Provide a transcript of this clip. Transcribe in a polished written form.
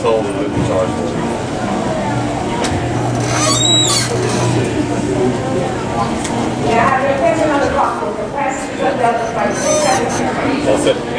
told them wouldn't charge for it. Yeah, I have your attention on the clock. The passengers of Delta Flight 673. That's it.